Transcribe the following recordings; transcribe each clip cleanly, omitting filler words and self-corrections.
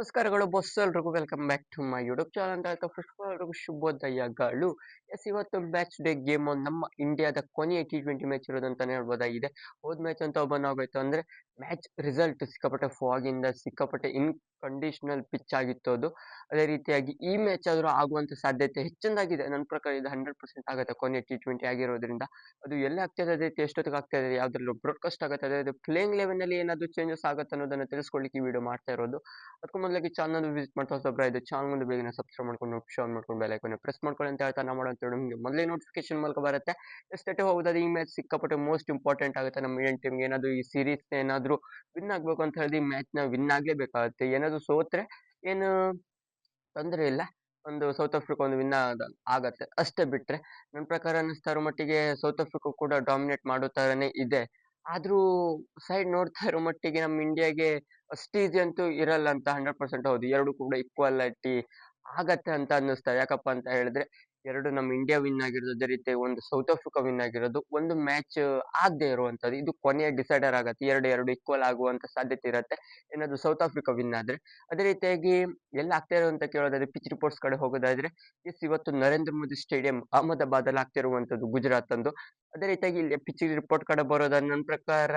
ನಮಸ್ಕಾರಗಳು ಬೊಸ್ ಎಲ್ರಿಗೂ welcome back to my YouTube channel ಅಂತ ಹೇಳ್ತಾ ಫಸ್ಟ್ ಆಫ್ ಆಲ್ ಎಲ್ರಿಗೂ ಶುಭೋದಯಗಳು. ಎಸ್ ಇವತ್ತು ಮ್ಯಾಚ್ ಡೇ ಗೇಮ್ ನಮ್ಮ ಇಂಡಿಯಾದ ಕೊನೆಯ T20 ಮ್ಯಾಚ್ ಇರೋದಂತಾನೆ ಹೇಳ್ಬೋದಾಗಿದೆ. ಹೋದ ಮ್ಯಾಚ್ ಅಂತ ಓಪನ್ ಆಗೋಯ್ತು ಅಂದ್ರೆ ಮ್ಯಾಚ್ ರಿಸಲ್ಟ್ ಸಿಕ್ಕಾಪಟ್ಟೆ ಫಾಗಿಂದ ಸಿಕ್ಕಾಪಟ್ಟೆ ಇನ್ ಕಂಡೀಷನಲ್ ಪಿಚ್ ಆಗಿತ್ತು ಅದು. ಅದೇ ರೀತಿಯಾಗಿ ಈ ಮ್ಯಾಚ್ ಆದ್ರೂ ಆಗುವಂತ ಸಾಧ್ಯತೆ ಹೆಚ್ಚಿನದಾಗಿದೆ. ನನ್ನ ಪ್ರಕಾರ ಇದು 100% ಆಗುತ್ತೆ ಕೊನೆಯ T20 ಆಗಿರೋದ್ರಿಂದ. ಅದು ಎಲ್ಲಿ ಆಗ್ತಿದೆ ಅದೇ ರೀತಿ ಎಷ್ಟೊತ್ತಿಗೆ ಆಗ್ತಾ ಇದೆ ಯಾವ್ದ್ರಲ್ಲೂ ಬ್ರಾಡ್ಕಾಸ್ಟ್ ಆಗುತ್ತೆ ಅದೇ ಪ್ಲೇಯಿಂಗ್ ಲೆವೆನ್ ಅಲ್ಲಿ ಏನಾದ್ರು ಚೇಂಜಸ್ ಆಗುತ್ತೆ ಅನ್ನೋದನ್ನ ತಿಳಿಸ್ಕೊಳ್ಳಿಕ್ಕೆ ಈ ವಿಡಿಯೋ ಮಾಡ್ತಾ ಇರೋದು. ಅದಕ್ಕೂ ಮೊದಲಾಗಿ ಚಾನಲ್ ವಿಸಿಟ್ ಮಾಡ್ತಾ ಹೊಸಬ್ರ ಇದು ಚಾನಲ್ ಮುಂದೆ ಬೇಗನೆ ಸಬ್ಸ್ಕ್ರೈಬ್ ಮಾಡ್ಕೊಂಡು ಶೇರ್ ಮಾಡ್ಕೊಂಡು ಬೆಲ್ ಐಕಾನ್ ಪ್ರೆಸ್ ಮಾಡ್ಕೊಳ್ಳಿ ಅಂತ ಹೇಳ್ತಾ ನಾವು ಮಾಡೋಂತ ನಿಮಗೆ ಮೊದಲೇ ನೋಟಿಫಿಕೇಶನ್ ಮೂಲಕ ಬರುತ್ತೆ. ಎಷ್ಟೇ ಹೋಗೋದು ಈ ಮ್ಯಾಚ್ ಸಿಕ್ಕಾಪಟ್ಟೆ ಮೋಸ್ಟ್ ಇಂಪಾರ್ಟೆಂಟ್ ಆಗುತ್ತೆ ನಮ್ಮ ಇಂಡಿಯನ್ ಟೀಮ್ಗೆ. ಏನಾದ್ರು ಈ ಸೀರೀಸ್ ಏನಾದ್ರು ವಿನ್ ಆಗ್ಬೇಕು ಅಂತ ಹೇಳಿದ್ರೆ ಈ ಮ್ಯಾಚ್ ನ ವಿನ್ ಆಗ್ಲೇಬೇಕಾಗುತ್ತೆ. ಏನಾದ್ರು ಸೋತ್ರೆ ಏನು ತೊಂದರೆ ಇಲ್ಲ, ಒಂದು ಸೌತ್ ಆಫ್ರಿಕಾ ಒಂದು ವಿನ್ ಆಗತ್ತೆ ಅಷ್ಟೇ. ಬಿಟ್ರೆ ನನ್ನ ಪ್ರಕಾರ ಅನ್ನಿಸ್ತಾ ಇರೋ ಮಟ್ಟಿಗೆ ಸೌತ್ ಆಫ್ರಿಕಾ ಕೂಡ ಡಾಮಿನೇಟ್ ಮಾಡೋ ತರನೇ ಇದೆ. ಆದ್ರೂ ಸೈಡ್ ನೋಡ್ತಾ ಇರೋ ಮಟ್ಟಿಗೆ ನಮ್ಮ ಇಂಡಿಯಾಗೆ ಅಷ್ಟು ಈಸಿ ಅಂತೂ ಇರಲ್ಲ ಅಂತ 100% ಹೌದು. ಎರಡು ಕೂಡ ಈಕ್ವಾಲಿಟಿ ಆಗತ್ತೆ ಅಂತ ಅನ್ನಿಸ್ತಾ. ಯಾಕಪ್ಪ ಅಂತ ಹೇಳಿದ್ರೆ ಎರಡು ನಮ್ಮ ಇಂಡಿಯಾ ವಿನ್ ಆಗಿರೋದು, ಅದೇ ರೀತಿ ಒಂದು ಸೌತ್ ಆಫ್ರಿಕಾ ವಿನ್ ಆಗಿರೋದು, ಒಂದು ಮ್ಯಾಚ್ ಆಗದೆ ಇರುವಂತದ್ದು. ಇದು ಕೊನೆಯ ಡಿಸೈಡರ್ ಆಗತ್ತೆ. ಎರಡು ಎರಡು ಈಕ್ವಲ್ ಆಗುವಂತ ಸಾಧ್ಯತೆ ಇರತ್ತೆ ಏನಾದ್ರು ಸೌತ್ ಆಫ್ರಿಕಾ ವಿನ್ ಆದ್ರೆ. ಅದೇ ರೀತಿಯಾಗಿ ಎಲ್ಲ ಆಗ್ತಾ ಇರೋ ಅಂತ ಕೇಳೋದಾದ್ರೆ ಪಿಚ್ ರಿಪೋರ್ಟ್ಸ್ ಕಡೆ ಹೋಗೋದಾದ್ರೆ ಎಸ್ ಇವತ್ತು ನರೇಂದ್ರ ಮೋದಿ ಸ್ಟೇಡಿಯಂ ಅಹಮದಾಬಾದ್ ಅಲ್ಲಿ ಆಗ್ತಿರುವಂತದ್ದು ಗುಜರಾತ್ ಅಂದು. ಅದೇ ರೀತಿಯಾಗಿ ಇಲ್ಲಿ ಪಿಚ್ ರಿಪೋರ್ಟ್ ಕಡೆ ಬರೋದಾದ್ರೆ ನನ್ನ ಪ್ರಕಾರ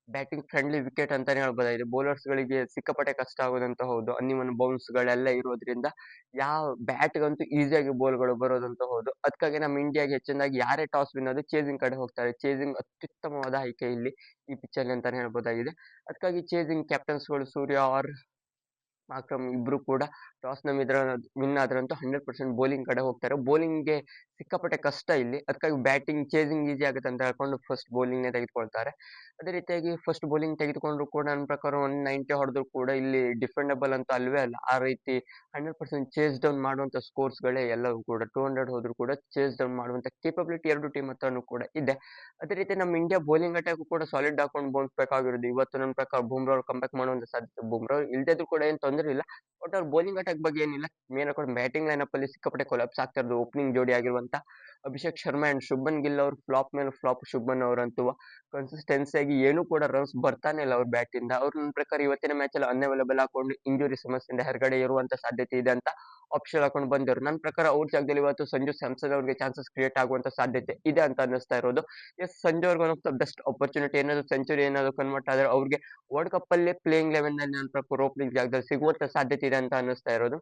ಬ್ಯಾಟಿಂಗ್ ಫ್ರೆಂಡ್ಲಿ ವಿಕೆಟ್ ಅಂತಾನೆ ಹೇಳ್ಬೋದಾಗಿದೆ. ಬೌಲರ್ಸ್ ಗಳಿಗೆ ಸಿಕ್ಕಾಪಟ್ಟೆ ಕಷ್ಟ ಆಗೋದಂತ ಹೌದು. ಅನ್ನಿವನ್ ಬೌನ್ಸ್ ಗಳೆಲ್ಲ ಇರೋದ್ರಿಂದ ಯಾವ ಬ್ಯಾಟ್ ಗಂತೂ ಈಸಿಯಾಗಿ ಗಳು ಬರೋದಂತ ಹೌದು. ಅದಕ್ಕಾಗಿ ನಮ್ಮ ಇಂಡಿಯಾಗೆ ಹೆಚ್ಚಿನದಾಗಿ ಯಾರೇ ಟಾಸ್ ವಿನ್ ಆದ್ರೂ ಚೇಸಿಂಗ್ ಕಡೆ ಹೋಗ್ತಾರೆ. ಚೇಸಿಂಗ್ ಅತ್ಯುತ್ತಮವಾದ ಆಯ್ಕೆ ಇಲ್ಲಿ ಈ ಪಿಚ್ ಅಲ್ಲಿ ಅಂತಾನೆ ಹೇಳ್ಬೋದಾಗಿದೆ. ಅದಕ್ಕಾಗಿ ಚೇಸಿಂಗ್ ಕ್ಯಾಪ್ಟನ್ಸ್ ಗಳು ಸೂರ್ಯ ಆರ್ ಮಾಕ್ರಮ್ ಇಬ್ರು ಕೂಡ ಟಾಸ್ ನ ವಿನ್ ಆದ್ರಂತೂ 100% ಬೌಲಿಂಗ್ ಕಡೆ ಹೋಗ್ತಾರೆ. ಬೌಲಿಂಗ್ ಗೆ ಸಿಕ್ಕಾಪಟ್ಟೆ ಕಷ್ಟ ಇಲ್ಲಿ. ಅದಕ್ಕಾಗಿ ಬ್ಯಾಟಿಂಗ್ ಚೇಸಿಂಗ್ ಈಸಿ ಆಗುತ್ತೆ ಅಂತ ಹೇಳ್ಕೊಂಡು ಫಸ್ಟ್ ಬೌಲಿಂಗ್ ನೇ ತೆಗೆದುಕೊಳ್ತಾರೆ. ಅದೇ ರೀತಿಯಾಗಿ ಫಸ್ಟ್ ಬೌಲಿಂಗ್ ತೆಗೆದುಕೊಂಡ್ರು ಕೂಡ ನನ್ನ ಪ್ರಕಾರ 190 ಹೊಡೆದ್ರು ಕೂಡ ಇಲ್ಲಿ ಡಿಫೆಂಡಬಲ್ ಅಂತ ಅಲ್ವೇ ಅಲ್ಲ. ಆ ರೀತಿ 100% ಚೇಸ್ ಡೌನ್ ಮಾಡುವಂತ ಸ್ಕೋರ್ಸ್ ಗಳೇ ಎಲ್ಲವೂ ಕೂಡ 200 ಹೋದ್ರು ಕೂಡ ಚೇಸ್ ಡೌನ್ ಮಾಡುವಂತ ಕೇಪಬಿಲಿಟಿ ಎರಡು ಟೀಮ್ ಹತ್ರನೂ ಕೂಡ ಇದೆ. ಅದೇ ರೀತಿ ನಮ್ಮ ಇಂಡಿಯಾ ಬೌಲಿಂಗ್ ಅಟ್ಯಾಕ್ ಕೂಡ ಸಾಲಿಡ್ ಹಾಕೊಂಡು ಬೌನ್ಸ್ ಬ್ಯಾಕ್ ಆಗಿರೋದು. ಇವತ್ತು ನನ್ನ ಪ್ರಕಾರ ಬುಮ್ರಾ ಅವ್ರು ಕಂಬ್ಯಾಕ್ ಮಾಡುವಂತ ಸಾಧ್ಯತೆ. ಬುಮ್ರಾ ಇಲ್ದಿದ್ರು ಕೂಡ ಏನ್ ತೊಂದರೆ ಇಲ್ಲ. ಬಟ್ ಅವ್ರ ಬೌಲಿಂಗ್ ಅಟ್ಯಾಕ್ ಬಗ್ಗೆ ಏನಿಲ್ಲ. ಮೇನ್ ಹಾಕೊಂಡು ಬ್ಯಾಟಿಂಗ್ ಲೈನಪ್ ಅಲ್ಲಿ ಸಿಕ್ಕಾಪಟ್ಟೆ ಕೊಲಾಪ್ಸ್ ಆಗ್ತಾ ಇರೋದು ಓಪನಿಂಗ್ ಜೋಡಿ ಆಗಿರುವಂತ ಅಭಿಷೇಕ್ ಶರ್ಮಾ ಅಂಡ್ ಶುಭ್ಮನ್ ಗಿಲ್ ಅವರು ಫ್ಲಾಪ್ ಮೇಲೆ ಫ್ಲಾಪ್. ಶುಭ್ಮನ್ ಅವರಂತೂ ಕನ್ಸಿಸ್ಟೆನ್ಸಿ ಆಗಿ ಏನು ಕೂಡ ರನ್ಸ್ ಬರ್ತಾನೆ ಇಲ್ಲ ಅವ್ರ ಬ್ಯಾಟ್ ಇಂದ. ಅವ್ರ ನನ್ನ ಪ್ರಕಾರ ಇವತ್ತಿನ ಮ್ಯಾಚ್ ಅಲ್ಲಿ ಅನ್ಅವೈಲೇಬಲ್ ಹಾಕೊಂಡು ಇಂಜುರಿ ಸಮಸ್ಯೆಯಿಂದ ಹೊರಗಡೆ ಇರುವಂತ ಸಾಧ್ಯತೆ ಇದೆ ಅಂತ ಆಪ್ಷನ್ ಹಾಕೊಂಡು ಬಂದವರು. ನನ್ನ ಪ್ರಕಾರ ಅವ್ರ ಜಾಗದಲ್ಲಿ ಇವತ್ತು ಸಂಜು ಸ್ಯಾಮ್ಸನ್ ಅವ್ರಿಗೆ ಚಾನ್ಸಸ್ ಕ್ರಿಯೇಟ್ ಆಗುವಂತ ಸಾಧ್ಯತೆ ಇದೆ ಅಂತ ಅನ್ನಿಸ್ತಾ ಇರೋದು. ಎಸ್ ಸಂಜು ಅವ್ರಿಗೆ one of the best opportunity. ಏನಾದ್ರು ಸೆಂಚುರಿ ಏನಾದ್ರು ಕನ್ವರ್ಟ್ ಆದ್ರೆ ಅವ್ರಿಗೆ ವರ್ಲ್ಡ್ ಕಪ್ ಅಲ್ಲೇ ಪ್ಲೇಯಿಂಗ್ ಲೆವೆನ್ ನಲ್ಲಿ ನನ್ನ ಪ್ರಕಾರ ಓಪನಿಂಗ್ ಜಾಗದಲ್ಲಿ ಸಿಗುವಂತ ಸಾಧ್ಯತೆ ಇದೆ ಅಂತ ಅನ್ನಿಸ್ತಾ ಇರೋದು.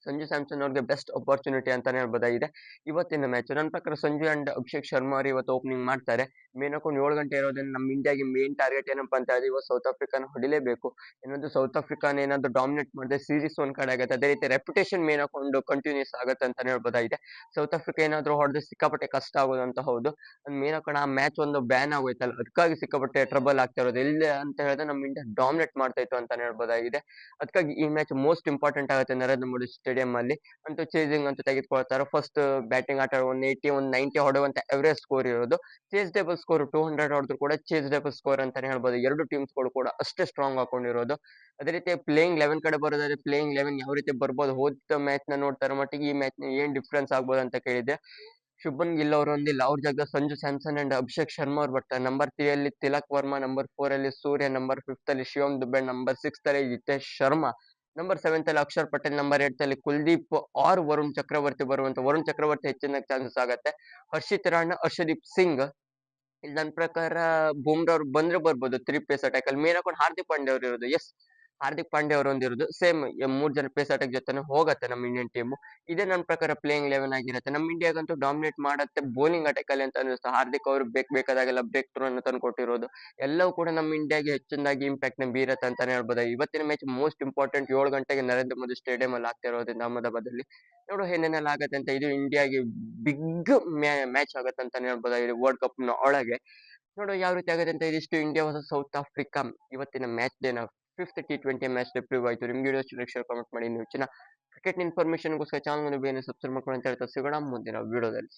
ಸಂಜು ಸ್ಯಾಮ್ಸನ್ ಅವ್ರಿಗೆ ಬೆಸ್ಟ್ ಆಪರ್ಚುನಿಟಿ ಅಂತಾನೆ ಹೇಳ್ಬೋದಾಗಿದೆ ಇವತ್ತಿನ ಮ್ಯಾಚ್. ನನ್ನ ಪ್ರಕಾರ ಸಂಜು ಅಂಡ್ ಅಭಿಷೇಕ್ ಶರ್ಮಾ ಅವರು ಇವತ್ತು ಓಪನಿಂಗ್ ಮಾಡ್ತಾರೆ. ಮೇನ್ ಹಾಕೊಂಡು 7 ಗಂಟೆ ಇರೋದ್ರಿಂದ ನಮ್ಮ ಇಂಡಿಯಾಗೆ ಮೇನ್ ಟಾರ್ಗೆಟ್ ಏನಪ್ಪಾ ಅಂತ ಹೇಳಿದ್ರೆ ಇವತ್ತು ಸೌತ್ ಆಫ್ರಿಕಾನ ಹೊಡಿಲೇಬೇಕು. ಏನಾದ್ರು ಸೌತ್ ಆಫ್ರಿಕಾನ ಏನಾದ್ರು ಡಾಮಿನೇಟ್ ಮಾಡಿದ್ರೆ ಸೀರೀಸ್ ಒಂದ್ ಕಡೆ ಆಗುತ್ತೆ. ಅದೇ ರೀತಿ ರೆಪ್ಯುಟೇಷನ್ ಮೇನ್ ಹಾಕೊಂಡು ಕಂಟಿನ್ಯೂಸ್ ಆಗುತ್ತೆ ಅಂತಾನೆ ಹೇಳ್ಬೋದಾಗಿದೆ. ಸೌತ್ ಆಫ್ರಿಕಾ ಏನಾದ್ರು ಹೊಡೆದ್ರೆ ಸಿಕ್ಕಾಪಟ್ಟೆ ಕಷ್ಟ ಆಗೋದಂತ ಹೌದು. ಮೇನ್ ಹಾಕೊಂಡು ಆ ಮ್ಯಾಚ್ ಒಂದು ಬ್ಯಾನ್ ಆಗೋಯ್ತಲ್ಲ, ಅದಕ್ಕಾಗಿ ಸಿಕ್ಕಾಪಟ್ಟೆ ಟ್ರಬಲ್ ಆಗ್ತಾ ಇರೋದು. ಇಲ್ಲ ಅಂತ ಹೇಳಿದ್ರೆ ನಮ್ಮ ಇಂಡಿಯಾ ಡಾಮಿನೇಟ್ ಮಾಡ್ತಾ ಇತ್ತು ಅಂತಾನೆ ಹೇಳ್ಬೋದಾಗಿದೆ. ಅದಕ್ಕಾಗಿ ಈ ಮ್ಯಾಚ್ ಮೋಸ್ಟ್ ಇಂಪಾರ್ಟೆಂಟ್ ಆಗುತ್ತೆ ನರೇಂದ್ರ ಮೋದಿ ಸ್ಟೇಡಿಯಂ ಅಲ್ಲಿ. ಅಂತೂ ಚೇಸಿಂಗ್ ಅಂತೂ ತೆಗೆದುಕೊಳ್ತಾರೆ. ಫಸ್ಟ್ ಬ್ಯಾಟಿಂಗ್ ಆಟ 180 190 ಹೊಡುವಂತ ಎವರೇಜ್ ಸ್ಕೋರ್ ಇರೋದು. ಚೇಸ್ ಡೇಬಲ್ ಸ್ಕೋರ್ 200 ಹೊಡೆದ್ರು ಕೂಡ ಚೇಸ್ ಡೇಬಲ್ ಸ್ಕೋರ್ ಅಂತಾನೆ ಹೇಳ್ಬೋದು. ಎರಡು ಟೀಮ್ಸ್ ಗಳು ಕೂಡ ಅಷ್ಟೇ ಸ್ಟ್ರಾಂಗ್ ಹಾಕೊಂಡಿರೋದು. ಅದೇ ರೀತಿ ಪ್ಲೇಯಿಂಗ್ ಲೆವೆನ್ ಕಡೆ ಬರೋದಾದ್ರೆ ಪ್ಲೇಯಿಂಗ್ ಲೆವೆನ್ ಯಾವ ರೀತಿ ಬರ್ಬೋದು ಹೋದ ಮ್ಯಾಚ್ ನ ನೋಡ್ತಾರ ಮಟ್ಟಿಗೆ ಈ ಮ್ಯಾಚ್ ನ ಏನ್ ಡಿಫ್ರೆನ್ಸ್ ಆಗ್ಬೋದು ಅಂತ ಕೇಳಿದ್ರೆ ಶುಭನ್ ಗಿಲ್ ಅವರು ಒಂದಿಲ್ಲ. ಅವ್ರ ಜಾಗ ಸಂಜು ಸ್ಯಾಮ್ಸನ್ ಅಂಡ್ ಅಭಿಷೇಕ್ ಶರ್ಮಾ ಅವ್ರು ಬರ್ತಾರೆ. ನಂಬರ್ 3 ಅಲ್ಲಿ ತಿಲಕ್ ವರ್ಮಾ, ನಂಬರ್ 4 ಅಲ್ಲಿ ಸೂರ್ಯ, ನಂಬರ್ 5 ಅಲ್ಲಿ ಶಿವಮ್ ದುಬೆ, ನಂಬರ್ 6 ಅಲ್ಲಿ ಹಿತೇಶ್ ಶರ್ಮಾ, ನಂಬರ್ 7 ಅಲ್ಲಿ ಅಕ್ಷರ್ ಪಟೇಲ್, ನಂಬರ್ 8 ಅಲ್ಲಿ ಕುಲ್ದೀಪ್ ಆರ್ ವರುಣ್ ಚಕ್ರವರ್ತಿ ಬರುವಂತ. ವರುಣ್ ಚಕ್ರವರ್ತಿ ಹೆಚ್ಚಿನ ಚಾನ್ಸಸ್ ಆಗತ್ತೆ. ಹರ್ಷಿತ್ ರಾಣಾ, ಹರ್ಷದೀಪ್ ಸಿಂಗ್. ಇಲ್ಲಿ ನನ್ನ ಪ್ರಕಾರ ಬುಮ್ರಾ ಅವ್ರು ಬಂದ್ರೆ ಬರ್ಬೋದು 3 ಪೇಸ್ ಅಟ್ಯಾಕ್ ಅಲ್ಲಿ. ಮೇನ್ ಹಾಕೊಂಡು ಹಾರ್ದಿಕ್ ಪಾಂಡ್ಯ ಅವರು ಇರೋದು. ಎಸ್, ಹಾರ್ದಿಕ್ ಪಾಂಡ್ಯ ಅವರು ಒಂದಿರೋದು ಸೇಮ್ 3 ಜನ ಪೇಸ್ ಅಟ್ಯಾಕ್ ಜೊತೆ ಹೋಗತ್ತೆ ನಮ್ಮ ಇಂಡಿಯನ್ ಟೀಮ್. ಇದೇ ನನ್ನ ಪ್ರಕಾರ ಪ್ಲೇಯಿಂಗ್ ಲೆವೆನ್ ಆಗಿರುತ್ತೆ. ನಮ್ಮ ಇಂಡಿಯಾಗಂತೂ ಡಾಮಿನೇಟ್ ಮಾಡತ್ತೆ ಬೌಲಿಂಗ್ ಅಟ್ಯಾಕ್ ಅಲ್ಲಿ ಅಂತ ಅನಿಸ್ತು. ಹಾರ್ದಿಕ್ ಅವರು ಬೇಕಾದಾಗೆಲ್ಲ ಬ್ರೇಕ್ ಥ್ರೂ ಅನ್ನು ತಂದು ಕೊಟ್ಟಿರೋದು ಎಲ್ಲವೂ ಕೂಡ ನಮ್ಮ ಇಂಡಿಯಾಗೆ ಹೆಚ್ಚಿನದಾಗಿ ಇಂಪ್ಯಾಕ್ಟ್ ನ ಬೀರತ್ತೆ ಅಂತಾನೆ ಹೇಳ್ಬೋದು. ಇವತ್ತಿನ ಮ್ಯಾಚ್ ಮೋಸ್ಟ್ ಇಂಪಾರ್ಟೆಂಟ್ 7 ಗಂಟೆಗೆ ನರೇಂದ್ರ ಮೋದಿ ಸ್ಟೇಡಿಯಂ ಅಲ್ಲಿ ಆಗ್ತಾ ಇರೋದ್ರಿಂದ ಅಹಮದಾಬಾದ್ ಅಲ್ಲಿ ನೋಡು ಏನೇನೆಲ್ಲ ಆಗತ್ತೆ ಅಂತ. ಇದು ಇಂಡಿಯಾಗೆ ಬಿಗ್ ಮ್ಯಾಚ್ ಆಗತ್ತೆ ಅಂತಾನೆ ಹೇಳ್ಬೋದಾಗಿದೆ ವರ್ಲ್ಡ್ ಕಪ್ ನ ಒಳಗೆ. ನೋಡುವ ಯಾವ ರೀತಿ ಆಗುತ್ತೆ ಅಂತ. ಇದಿಷ್ಟು ಇಂಡಿಯಾ ವರ್ಸಸ್ ಸೌತ್ ಆಫ್ರಿಕಾ ಇವತ್ತಿನ ಮ್ಯಾಚ್ ಡೇನ ಫಿಫ್ತ್ T20 ಮ್ಯಾಚ್ ಪ್ರಿವ್ಯೂ ಆಯ್ತು. ನಿಮ್ಗೆ ವಿಡಿಯೋ ಇಷ್ಟ ಕಾಮೆಂಟ್ ಮಾಡಿ. ನೀವು ಹೆಚ್ಚಿನ ಕ್ರಿಕೆಟ್ ಇನ್ಫಾರ್ಮೇಶನ್ಗೋಸ್ಕರ ಚಾನಲ್ ಬೇರೆ ಸಬ್ಸ್ಕ್ರೈಬ್ ಮಾಡ್ಕೊಂಡು ಅಂತ ಹೇಳ್ತಾ ಸಿಗೋಣ ಮುಂದಿನ ವಿಡಿಯೋದಲ್ಲಿ.